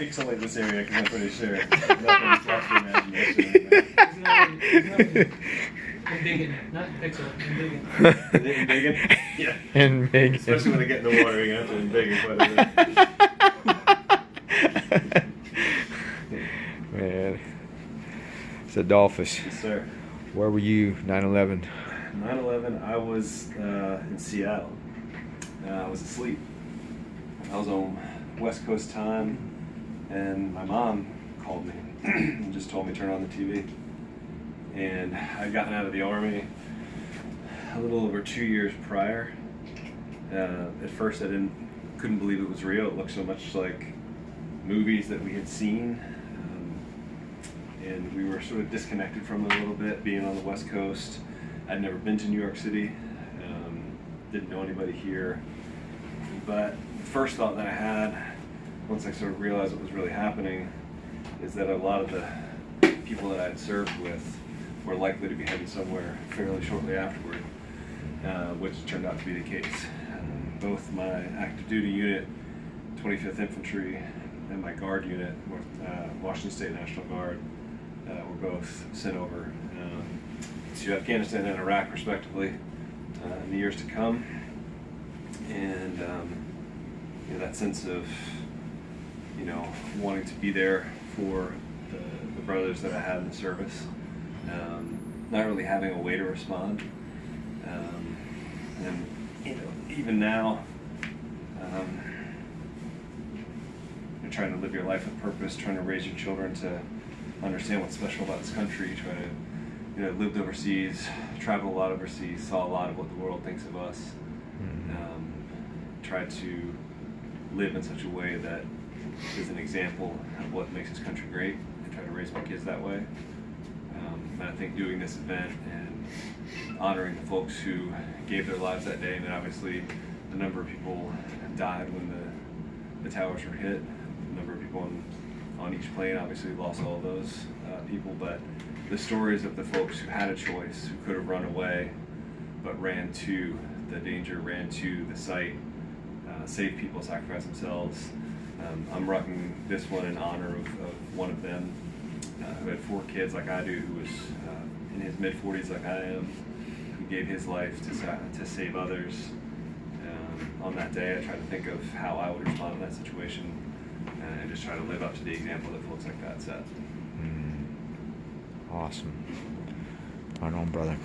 pixelate this area because I'm pretty sure nothing's left to imagination. Indignant, not pixel, indignant. Indignant? Yeah. Indignant. Especially when they get in the water, you have to indignant quite a bit. Man. It's Adolphus. Yes, sir. Where were you 9/11? 9/11, I was in Seattle. I was asleep. I was on West Coast time, and my mom called me and just told me to turn on the TV. And I'd gotten out of the Army a little over 2 years prior. At first, I couldn't believe it was real. It looked so much like movies that we had seen. And we were sort of disconnected from it a little bit, being on the West Coast. I'd never been to New York City, didn't know anybody here. But the first thought that I had, once I sort of realized what was really happening, is that a lot of the people that I'd served with were likely to be headed somewhere fairly shortly afterward, which turned out to be the case. Both my active duty unit, 25th Infantry, and my Guard unit, Washington State National Guard, were both sent over to Afghanistan and Iraq, respectively, in the years to come. And that sense of wanting to be there for the brothers that I had in the service, not really having a way to respond, and even now, you're trying to live your life with purpose, trying to raise your children to understand what's special about this country, try to lived overseas, traveled a lot overseas, saw a lot of what the world thinks of us. Tried to live in such a way that is an example of what makes this country great, and try to raise my kids that way. And I think doing this event and honoring the folks who gave their lives that day, and obviously the number of people died when the towers were hit, the number of people on each plane, obviously lost all of those people, but the stories of the folks who had a choice, who could have run away, but ran to the danger, ran to the site, saved people, sacrificed themselves. I'm rocking this one in honor of one of them who had 4 kids like I do, who was in his mid-40s like I am, who gave his life to save others. On that day, I try to think of how I would respond in that situation, and just try to live up to the example that folks like that set. Awesome. Right on, brother.